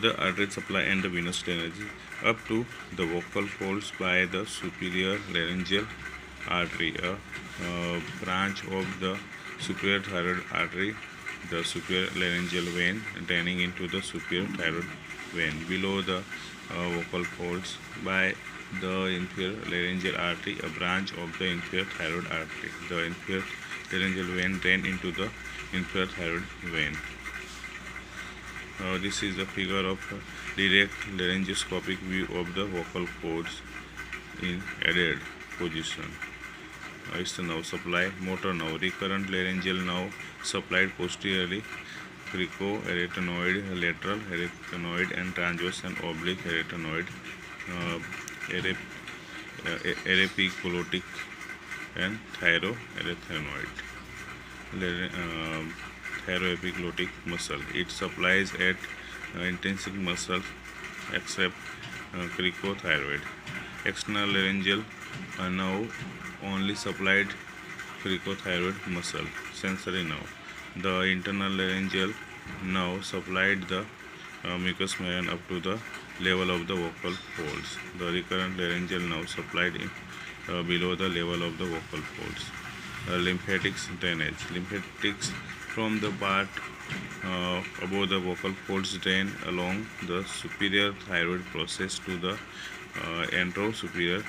the artery supply and the venous drainage up to the vocal folds by the superior laryngeal artery, a branch of the superior thyroid artery, the superior laryngeal vein draining into the superior thyroid vein below the vocal folds by the inferior laryngeal artery, a branch of the inferior thyroid artery. The inferior laryngeal vein drain into the inferior thyroid vein. This is a figure of direct laryngoscopic view of the vocal cords in added position. It's the nerve supply. Motor nerve, recurrent laryngeal nerve supplied posteriorly, cricoarytenoid, lateral arytenoid, and transverse and oblique arytenoid, arepiglotic, and thyroarytenoid. Thyroepiglotic muscle. It supplies at intrinsic muscle except cricothyroid. External laryngeal nerve only supplied cricothyroid muscle. Sensory nerve. The internal laryngeal nerve supplied the mucous membrane up to the level of the vocal folds. The recurrent laryngeal nerve supplied below the level of the vocal folds. Lymphatics drainage. Lymphatics from the part above the vocal folds drain along the superior thyroid process to the antero-superior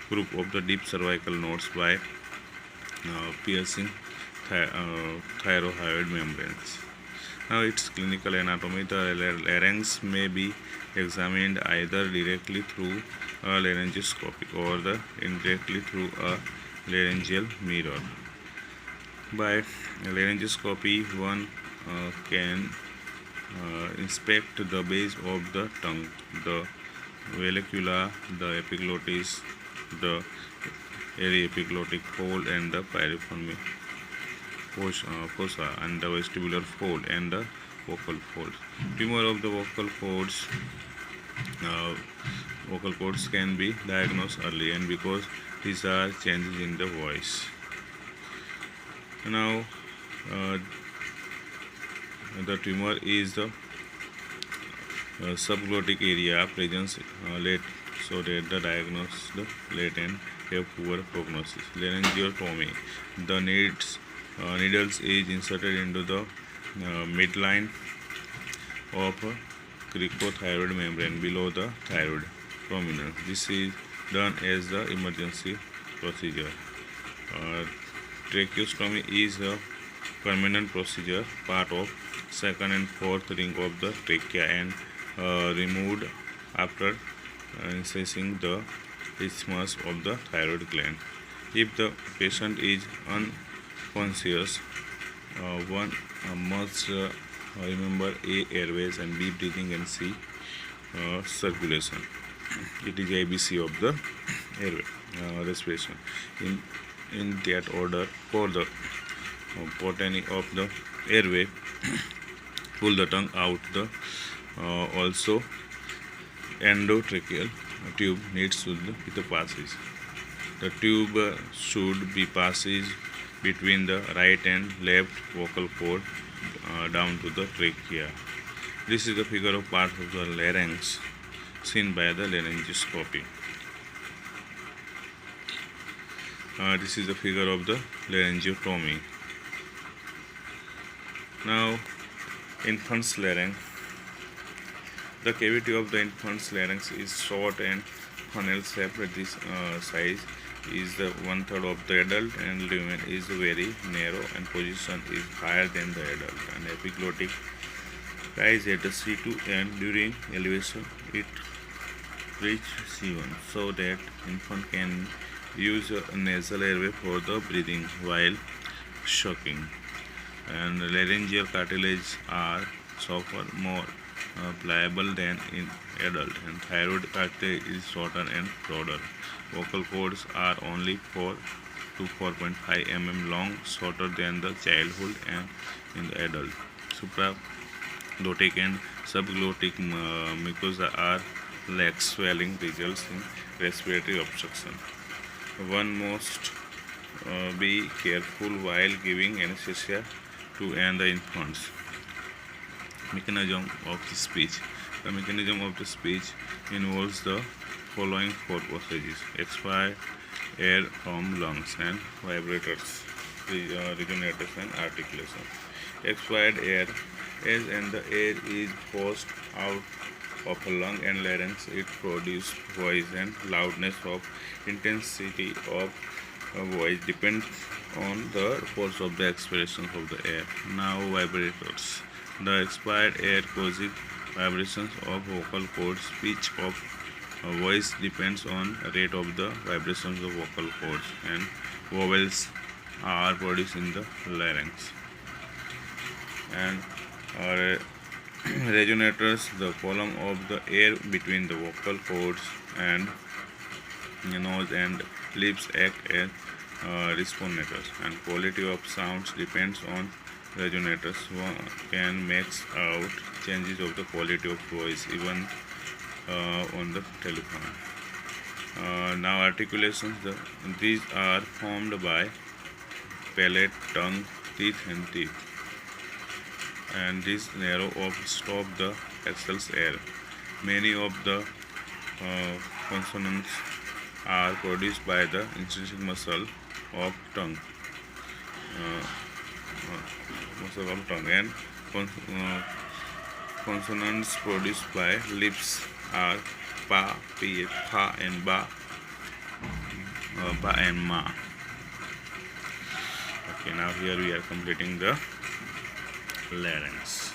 group of the deep cervical nodes by piercing thyroid membranes. Now its clinical anatomy. The larynx may be examined either directly through a laryngoscopy or indirectly through a laryngeal mirror. By laryngoscopy, one can inspect the base of the tongue, the vallecula, the epiglottis, the aryepiglottic fold, and the piriform fossa, and the vestibular fold, and the vocal fold. Tumor of the vocal cords can be diagnosed early, and because these are changes in the voice. Now, the tumor is the subglottic area presence late, so that the diagnosed late and have poor prognosis. Laryngeotomy. The needles is inserted into the midline of cricothyroid membrane below the thyroid prominence. This is done as the emergency procedure. Tracheostomy is a permanent procedure, part of second and fourth ring of the trachea, and removed after incising the isthmus of the thyroid gland. If the patient is unconscious, one must remember A, airways, and B, breathing, and C, circulation. It is ABC of the airway, respiration. In that order, for the botany of the airway, pull the tongue out. The also endotracheal tube needs to be the passage. The tube should be passage between the right and left vocal cord down to the trachea. This is the figure of part of the larynx seen by the laryngoscopy. This is the figure of the laryngiotomy. Now, infant's larynx. The cavity of the infant's larynx is short and funnel-shaped. This size is the 1/3 of the adult, and lumen is very narrow, and position is higher than the adult. And epiglottic rise at the C2, and during elevation it reaches C1, so that infant can use a nasal airway for the breathing while sucking. And laryngeal cartilage are softer, more pliable than in adult, and thyroid cartilage is shorter and broader. Vocal cords are only 4 to 4.5 mm long, shorter than the childhood and in the adult. Supraglottic and subglottic mucosa are lax, swelling results in respiratory obstruction. One must be careful while giving anesthesia to the infants. Mechanism of speech. The mechanism of the speech involves the following four processes: expired air from lungs and vibrators, resonators, and articulation. Expired air, as and the air is forced out of a lung and larynx, it produces voice, and loudness of intensity of a voice depends on the force of the expiration of the air. Now vibrators. The expired air causes vibrations of vocal cords. Pitch of a voice depends on rate of the vibrations of vocal cords, and vowels are produced in the larynx. And resonators, the column of the air between the vocal cords and nose and lips act as resonators, and quality of sounds depends on resonators. One can make out changes of the quality of voice even on the telephone. Now articulations, these are formed by palate, tongue, teeth, and teeth, and this narrow of stop the exhales air. Many of the consonants are produced by the intrinsic muscle of tongue, uh, and consonants produced by lips are pa, pi, pha, and ba, ba and ma. Okay, now here we are completing the larynx.